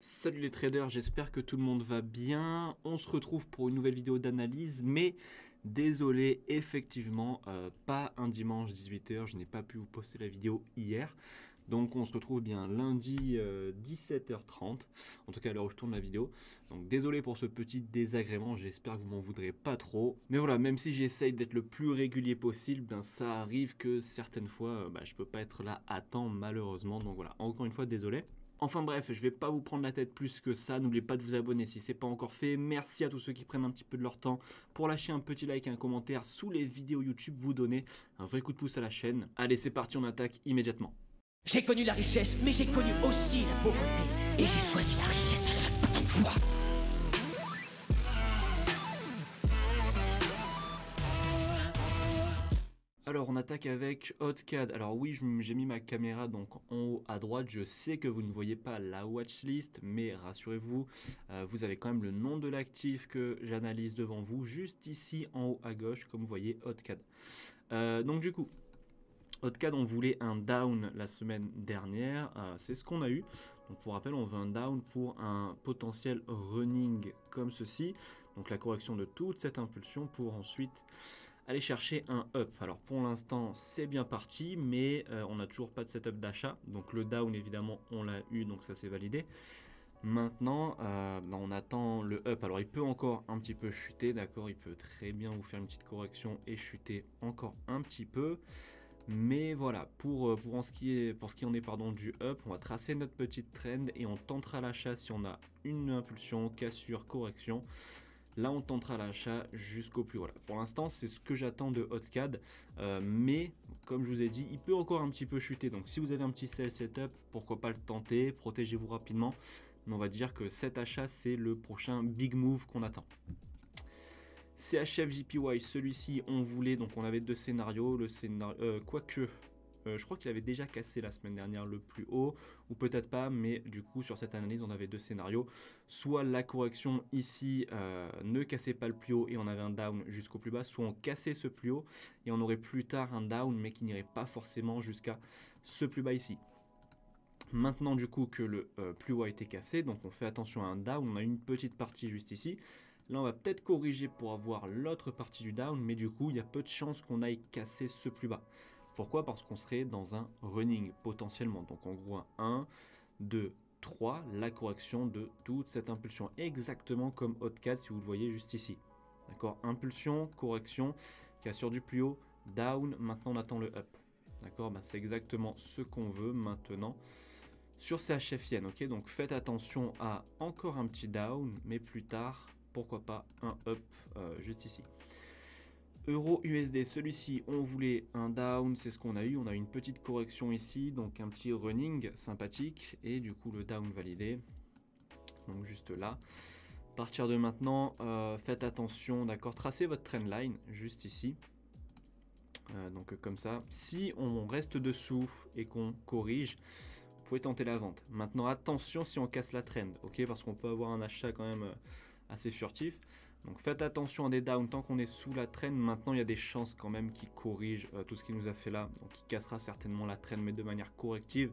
Salut les traders, j'espère que tout le monde va bien. On se retrouve pour une nouvelle vidéo d'analyse, mais désolé, effectivement, pas un dimanche 18 h, je n'ai pas pu vous poster la vidéo hier. Donc on se retrouve bien lundi 17 h 30, en tout cas à l'heure où je tourne la vidéo. Donc désolé pour ce petit désagrément, j'espère que vous m'en voudrez pas trop. Mais voilà, même si j'essaye d'être le plus régulier possible, ben ça arrive que certaines fois, je peux pas être là à temps malheureusement. Donc voilà, encore une fois désolé. Enfin bref, je vais pas vous prendre la tête plus que ça, n'oubliez pas de vous abonner si c'est pas encore fait. Merci à tous ceux qui prennent un petit peu de leur temps pour lâcher un petit like et un commentaire sous les vidéos YouTube, vous donner un vrai coup de pouce à la chaîne. Allez, c'est parti, on attaque immédiatement. J'ai connu la richesse, mais j'ai connu aussi la pauvreté. Et j'ai choisi la richesse à chaque putain de fois. Alors on attaque avec HotCAD. Alors oui, j'ai mis ma caméra donc en haut à droite. Je sais que vous ne voyez pas la watchlist, mais rassurez-vous, vous avez quand même le nom de l'actif que j'analyse devant vous, juste ici en haut à gauche, comme vous voyez, HotCAD. Donc du coup, HotCAD, on voulait un down la semaine dernière, c'est ce qu'on a eu. Donc pour rappel, on veut un down pour un potentiel running comme ceci. Donc la correction de toute cette impulsion pour ensuite aller chercher un up. Alors pour l'instant, c'est bien parti, mais on n'a toujours pas de setup d'achat. Donc le down, évidemment, on l'a eu, donc ça c'est validé. Maintenant, on attend le up. Alors il peut encore un petit peu chuter, d'accord. Il peut très bien vous faire une petite correction et chuter encore un petit peu. Mais voilà, pour ce qui en est du up, on va tracer notre petite trend et on tentera l'achat si on a une impulsion, cassure, correction. Là, on tentera l'achat jusqu'au plus haut. Voilà. Pour l'instant, c'est ce que j'attends de HotCAD. Mais, comme je vous ai dit, il peut encore un petit peu chuter. Donc, si vous avez un petit sell setup, pourquoi pas le tenter, protégez-vous rapidement. Mais on va dire que cet achat, c'est le prochain big move qu'on attend. CHF JPY, celui-ci, on voulait, donc on avait deux scénarios. Le scénario, quoique, je crois qu'il avait déjà cassé la semaine dernière le plus haut, ou peut-être pas, mais du coup, sur cette analyse, on avait deux scénarios. Soit la correction ici ne cassait pas le plus haut et on avait un down jusqu'au plus bas, soit on cassait ce plus haut et on aurait plus tard un down, mais qui n'irait pas forcément jusqu'à ce plus bas ici. Maintenant du coup que le plus haut a été cassé, donc on fait attention à un down, on a une petite partie juste ici. Là on va peut-être corriger pour avoir l'autre partie du down, mais du coup il y a peu de chances qu'on aille casser ce plus bas. Pourquoi? Parce qu'on serait dans un running potentiellement, donc en gros un 1, 2, 3, la correction de toute cette impulsion, exactement comme HotCAD si vous le voyez juste ici. D'accord, impulsion, correction, cassure du plus haut, down, maintenant on attend le up. D'accord, c'est exactement ce qu'on veut maintenant sur CHF Yen, ok. Donc faites attention à encore un petit down, mais plus tard, pourquoi pas un up juste ici. Euro USD, celui-ci, on voulait un down, c'est ce qu'on a eu. On a une petite correction ici, donc un petit running sympathique, et du coup le down validé. Donc juste là. À partir de maintenant, faites attention, d'accord. Tracez votre trendline juste ici. Donc comme ça. Si on reste dessous et qu'on corrige, vous pouvez tenter la vente. Maintenant attention si on casse la trend, ok, parce qu'on peut avoir un achat quand même assez furtif. Donc faites attention à des downs tant qu'on est sous la trend. Maintenant il y a des chances quand même qu'il corrige tout ce qu'il nous a fait là. Donc il cassera certainement la trend, mais de manière corrective.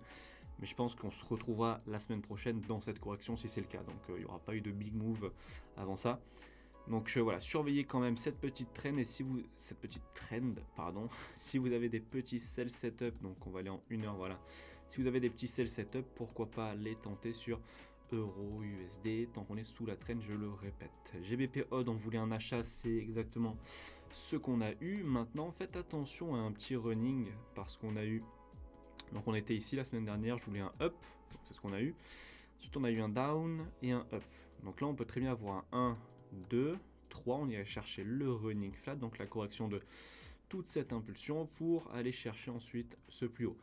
Mais je pense qu'on se retrouvera la semaine prochaine dans cette correction si c'est le cas. Donc il n'y aura pas eu de big move avant ça. Donc voilà, surveillez quand même cette petite trend, et si vous si vous avez des petits sell setup, donc on va aller en 1 heure, voilà. Si vous avez des petits sell setup, pourquoi pas les tenter sur euro USD tant qu'on est sous la trend, je le répète. GBP odd, on voulait un achat, c'est exactement ce qu'on a eu. Maintenant, faites attention à un petit running parce qu'on a eu, donc on était ici la semaine dernière, je voulais un up, c'est ce qu'on a eu. Ensuite, on a eu un down et un up. Donc là, on peut très bien avoir un 1, 2, 3, on irait chercher le running flat, donc la correction de toute cette impulsion pour aller chercher ensuite ce plus haut.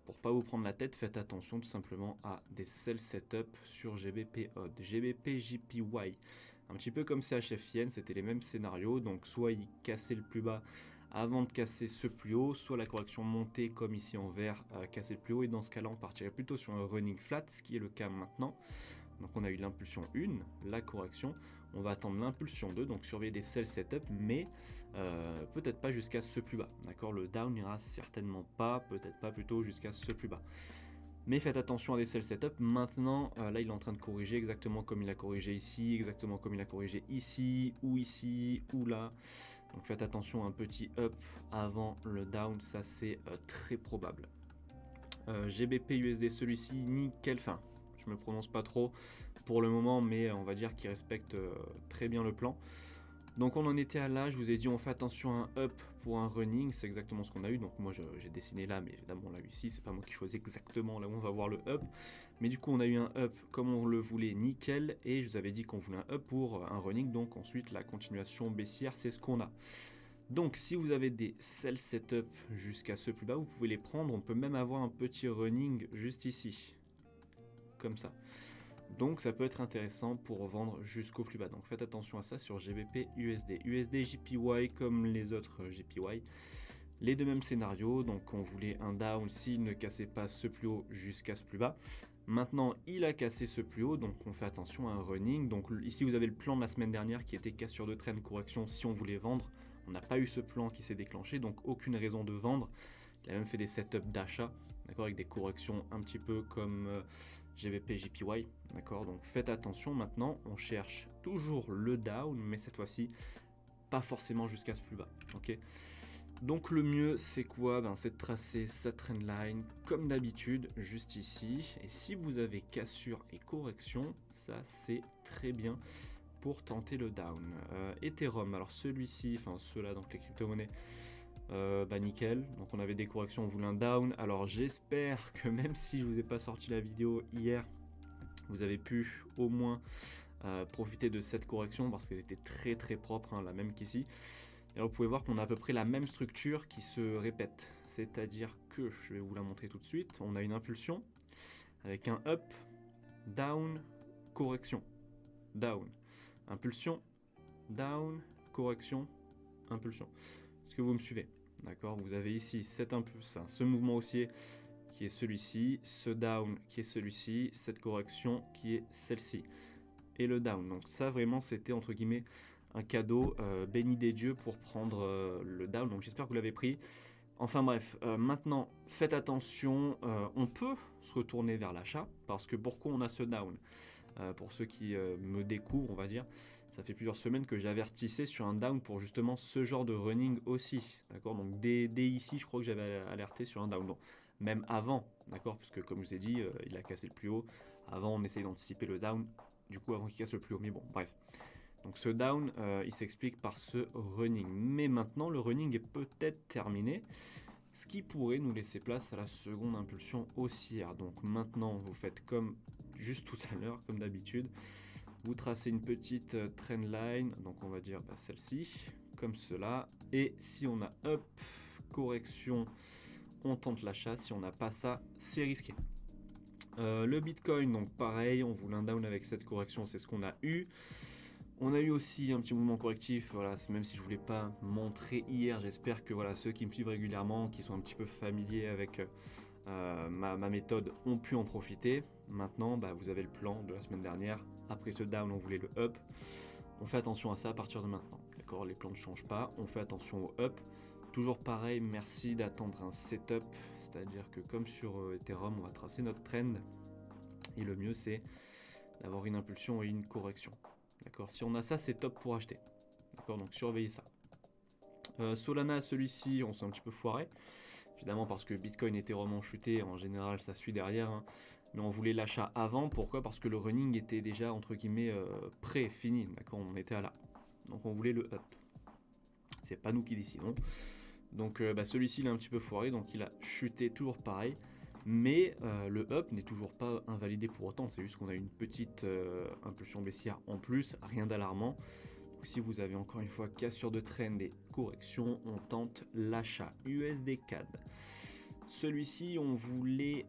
Pour pas vous prendre la tête, faites attention tout simplement à des sell setup sur GBP odd, GBP JPY. Un petit peu comme CHF Yen, c'était les mêmes scénarios, donc soit il cassait le plus bas avant de casser ce plus haut, soit la correction montée comme ici en vert, casser le plus haut, et dans ce cas là on partirait plutôt sur un running flat, ce qui est le cas maintenant. Donc on a eu l'impulsion 1, la correction, on va attendre l'impulsion 2, donc surveiller des sell setup, mais peut-être pas jusqu'à ce plus bas, d'accord. Le down n'ira certainement pas, peut-être pas plutôt jusqu'à ce plus bas. Mais faites attention à des sell setup. Maintenant, là, il est en train de corriger exactement comme il a corrigé ici, exactement comme il a corrigé ici, ou là. Donc faites attention à un petit up avant le down, ça c'est très probable. GBP USD, celui-ci, nickel. Enfin, je me prononce pas trop pour le moment, mais on va dire qu'il respecte très bien le plan. Donc on en était à là, je vous ai dit on fait attention à un up pour un running, c'est exactement ce qu'on a eu. Donc moi j'ai dessiné là, mais évidemment on l'a eu ici, c'est pas moi qui choisis exactement là où on va voir le up. Mais du coup on a eu un up comme on le voulait, nickel. Et je vous avais dit qu'on voulait un up pour un running, donc ensuite la continuation baissière, c'est ce qu'on a. Donc si vous avez des sell setup jusqu'à ce plus bas, vous pouvez les prendre. On peut même avoir un petit running juste ici, comme ça. Donc ça peut être intéressant pour vendre jusqu'au plus bas. Donc faites attention à ça sur GBP USD. USD JPY comme les autres JPY. Les deux mêmes scénarios. Donc on voulait un down s'il ne cassait pas ce plus haut jusqu'à ce plus bas. Maintenant il a cassé ce plus haut, donc on fait attention à un running. Donc ici vous avez le plan de la semaine dernière qui était cassure de trend, correction si on voulait vendre. On n'a pas eu ce plan qui s'est déclenché, donc aucune raison de vendre. Il a même fait des setups d'achat, d'accord, avec des corrections un petit peu comme GBP JPY, d'accord. Donc faites attention. Maintenant on cherche toujours le down, mais cette fois-ci pas forcément jusqu'à ce plus bas, ok. Donc le mieux c'est quoi? C'est de tracer sa trendline comme d'habitude juste ici. Et si vous avez cassure et correction, ça c'est très bien pour tenter le down. Ethereum, alors celui-ci, enfin ceux-là, donc les crypto-monnaies, nickel. Donc on avait des corrections, on voulait un down. Alors j'espère que même si je vous ai pas sorti la vidéo hier, vous avez pu au moins profiter de cette correction parce qu'elle était très très propre, hein, la même qu'ici. Et là, vous pouvez voir qu'on a à peu près la même structure qui se répète. C'est-à-dire que, je vais vous la montrer tout de suite, on a une impulsion avec un up, down, correction, down, impulsion, down, correction, impulsion. Est-ce que vous me suivez? D'accord, vous avez ici cet impulsion, ce mouvement haussier qui est celui-ci, ce down qui est celui-ci, cette correction qui est celle-ci, et le down. Donc ça vraiment c'était entre guillemets un cadeau béni des dieux pour prendre le down. Donc j'espère que vous l'avez pris. Enfin bref, maintenant faites attention, on peut se retourner vers l'achat parce que pourquoi on a ce down? Pour ceux qui me découvrent, on va dire, ça fait plusieurs semaines que j'avertissais sur un down pour justement ce genre de running aussi, d'accord. Donc dès ici, je crois que j'avais alerté sur un down. Donc, même avant, d'accord, parce que comme je vous ai dit, il a cassé le plus haut. Avant, on essaye d'anticiper le down, du coup avant qu'il casse le plus haut. Mais bon, bref. Donc ce down, il s'explique par ce running. Mais maintenant, le running est peut-être terminé, ce qui pourrait nous laisser place à la seconde impulsion haussière. Donc maintenant, vous faites comme juste tout à l'heure, comme d'habitude. Vous tracez une petite trend line, donc on va dire celle-ci, comme cela. Et si on a up, correction, on tente l'achat. Si on n'a pas ça, c'est risqué. Le Bitcoin, donc pareil, on voulait un down avec cette correction, c'est ce qu'on a eu. On a eu aussi un petit mouvement correctif, voilà, même si je ne voulais pas montrer hier, j'espère que voilà, ceux qui me suivent régulièrement, qui sont un petit peu familiers avec ma méthode, ont pu en profiter. Maintenant, vous avez le plan de la semaine dernière. Après ce down, on voulait le up. On fait attention à ça à partir de maintenant. D'accord, les plans ne changent pas. On fait attention au up. Toujours pareil, merci d'attendre un setup. C'est-à-dire que comme sur Ethereum, on va tracer notre trend. Et le mieux, c'est d'avoir une impulsion et une correction. D'accord, si on a ça, c'est top pour acheter. D'accord, donc surveillez ça. Solana, celui-ci, on s'est un petit peu foiré. Évidemment parce que Bitcoin était vraiment chuté, en général ça suit derrière. Hein. Mais on voulait l'achat avant, pourquoi? Parce que le running était déjà entre guillemets prêt, fini. D'accord, on était à là. Donc on voulait le up. C'est pas nous qui décidons. Donc celui-ci il est un petit peu foiré, donc il a chuté toujours pareil. Mais le up n'est toujours pas invalidé pour autant, c'est juste qu'on a une petite impulsion baissière en plus, rien d'alarmant. Si vous avez encore une fois cassure de trend et correction, on tente l'achat. USD CAD. Celui-ci, on voulait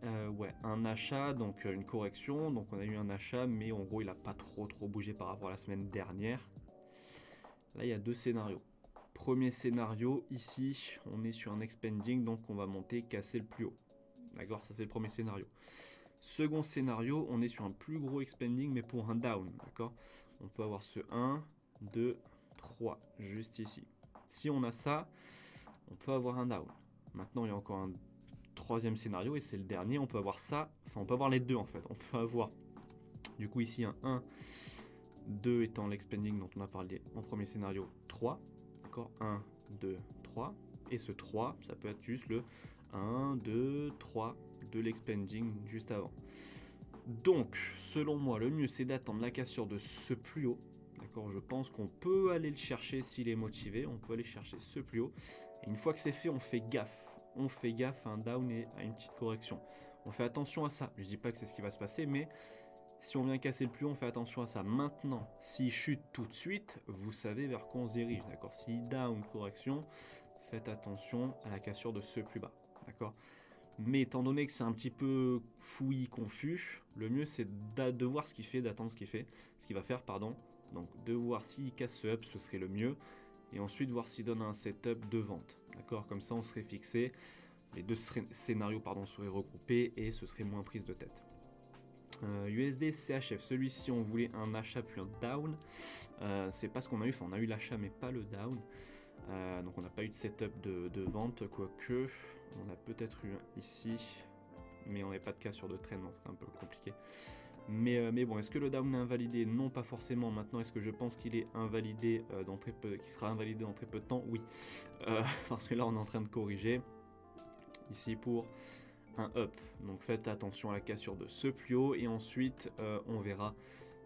un achat, donc une correction. Donc on a eu un achat, mais en gros, il n'a pas trop bougé par rapport à la semaine dernière. Là, il y a deux scénarios. Premier scénario, ici, on est sur un expanding, donc on va monter, casser le plus haut. D'accord, ça c'est le premier scénario. Second scénario, on est sur un plus gros expanding, mais pour un down. D'accord, on peut avoir ce 1, 2, 3, juste ici. Si on a ça, on peut avoir un down. Maintenant, il y a encore un troisième scénario, et c'est le dernier, on peut avoir ça, enfin on peut avoir les deux en fait. On peut avoir du coup ici un 1, 2 étant l'expanding dont on a parlé en premier scénario, 3, d'accord, 1, 2, 3, et ce 3, ça peut être juste le 1, 2, 3 de l'expanding juste avant. Donc, selon moi, le mieux c'est d'attendre la cassure de ce plus haut. D'accord, je pense qu'on peut aller le chercher s'il est motivé. On peut aller chercher ce plus haut. Et une fois que c'est fait, on fait gaffe. On fait gaffe à un down et à une petite correction. On fait attention à ça. Je dis pas que c'est ce qui va se passer, mais si on vient casser le plus haut, on fait attention à ça. Maintenant, s'il chute tout de suite, vous savez vers quoi on se dirige. D'accord, s'il down correction, faites attention à la cassure de ce plus bas. D'accord. Mais étant donné que c'est un petit peu fouillis, confus, le mieux c'est de voir ce qu'il fait, d'attendre ce qu'il va faire, pardon. Donc de voir s'il casse ce up, ce serait le mieux. Et ensuite voir s'il donne un setup de vente. D'accord, comme ça on serait fixé. Les deux scénarios pardon, seraient regroupés et ce serait moins prise de tête. USD CHF, celui-ci on voulait un achat puis un down. C'est pas ce qu'on a eu, enfin on a eu l'achat mais pas le down. Donc on n'a pas eu de setup de vente, quoique on a peut-être eu un ici, mais on n'avait pas de cassure de traîne, donc c'est un peu compliqué. Mais bon, est-ce que le down est invalidé? Non, pas forcément. Maintenant, est-ce que je pense qu'il est invalidé dans très peu, qu'il sera invalidé dans très peu de temps? Oui, parce que là on est en train de corriger ici pour un up. Donc faites attention à la cassure de ce plus haut et ensuite on verra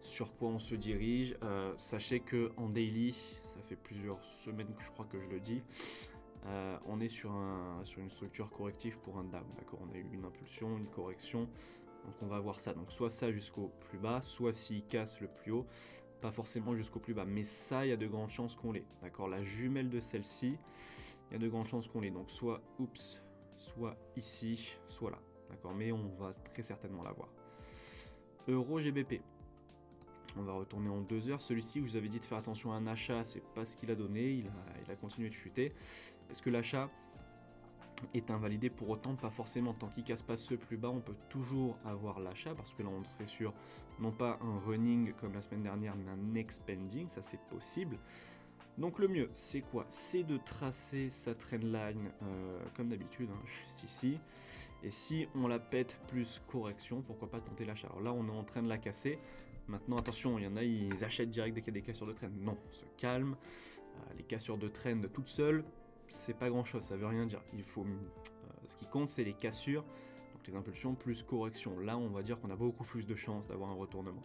sur quoi on se dirige. Sachez que en daily, ça fait plusieurs semaines que je crois que je le dis, on est sur une structure corrective pour un down. D'accord, on a eu une impulsion, une correction, donc on va voir ça. Donc soit ça jusqu'au plus bas, soit s'il casse le plus haut, pas forcément jusqu'au plus bas, mais ça il y a de grandes chances qu'on l'ait. D'accord, la jumelle de celle-ci, il y a de grandes chances qu'on l'ait. Donc soit soit ici, soit là. D'accord, mais on va très certainement l'avoir. Euro GBP. On va retourner en 2 heures. Celui-ci, je vous avais dit de faire attention à un achat, c'est pas ce qu'il a donné. Il a continué de chuter. Est-ce que l'achat est invalidé pour autant? Pas forcément. Tant qu'il casse pas ce plus bas, on peut toujours avoir l'achat parce que là, on serait sur non pas un running comme la semaine dernière, mais un expanding. Ça, c'est possible. Donc le mieux, c'est quoi? C'est de tracer sa trendline comme d'habitude, hein, juste ici. Et si on la pète plus correction, pourquoi pas tenter l'achat? Alors là, on est en train de la casser. Maintenant, attention, il y en a, ils achètent direct dès qu'il y a des cassures de trend. Non, on se calme. Les cassures de trend toutes seules, c'est pas grand-chose, ça veut rien dire. Il faut, ce qui compte, c'est les cassures, donc les impulsions plus correction. Là, on va dire qu'on a beaucoup plus de chances d'avoir un retournement.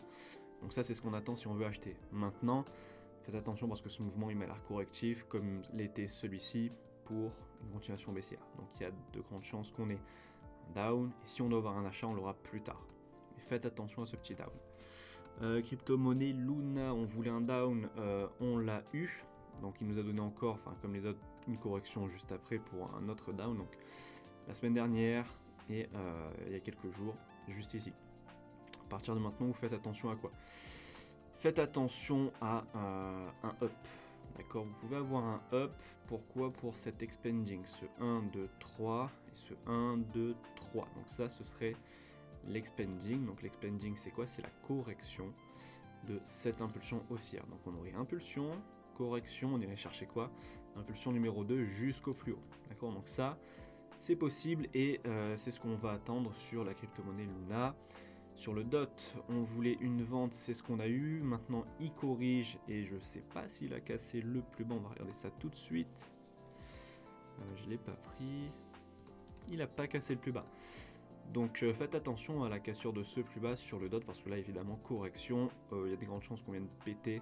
Donc ça, c'est ce qu'on attend si on veut acheter. Maintenant, faites attention parce que ce mouvement, il m'a l'air correctif, comme l'était celui-ci pour une continuation baissière. Donc il y a de grandes chances qu'on ait un down. Et si on doit avoir un achat, on l'aura plus tard. Mais faites attention à ce petit down. Crypto-monnaie Luna, on voulait un down, on l'a eu. Donc il nous a donné encore, enfin comme les autres, une correction juste après pour un autre down. Donc la semaine dernière et il y a quelques jours, juste ici. À partir de maintenant, vous faites attention à quoi? Faites attention à un up. D'accord, vous pouvez avoir un up. Pourquoi? Pour cet expanding, ce 1, 2, 3 et ce 1, 2, 3. Donc ça, ce serait l'expanding. Donc l'expanding, c'est quoi? C'est la correction de cette impulsion haussière. Donc on aurait impulsion, correction, on irait chercher quoi? Impulsion numéro 2 jusqu'au plus haut. D'accord, donc ça, c'est possible et c'est ce qu'on va attendre sur la crypto-monnaie Luna. Sur le DOT, on voulait une vente, c'est ce qu'on a eu. Maintenant, il corrige et je sais pas s'il a cassé le plus bas. On va regarder ça tout de suite. Je l'ai pas pris. Il n'a pas cassé le plus bas. Donc faites attention à la cassure de ce plus bas sur le DOT parce que là, évidemment, correction. Il y a des grandes chances qu'on vienne péter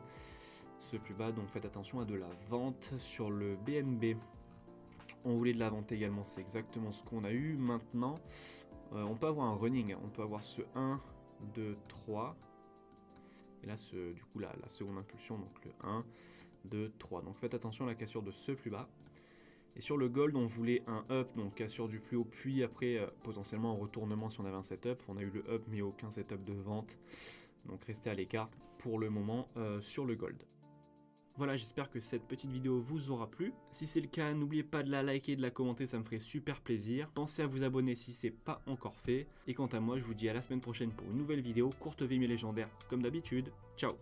ce plus bas. Donc faites attention à de la vente. Sur le BNB, on voulait de la vente également. C'est exactement ce qu'on a eu. Maintenant, on peut avoir un running, on peut avoir ce 1, 2, 3. Et là, du coup, la seconde impulsion, donc le 1, 2, 3. Donc faites attention à la cassure de ce plus bas. Et sur le gold, on voulait un up, donc cassure du plus haut, puis après potentiellement un retournement si on avait un setup. On a eu le up, mais aucun setup de vente. Donc restez à l'écart pour le moment sur le gold. Voilà, j'espère que cette petite vidéo vous aura plu. Si c'est le cas, n'oubliez pas de la liker et de la commenter, ça me ferait super plaisir. Pensez à vous abonner si ce n'est pas encore fait. Et quant à moi, je vous dis à la semaine prochaine pour une nouvelle vidéo, courte vie mais légendaire, comme d'habitude. Ciao!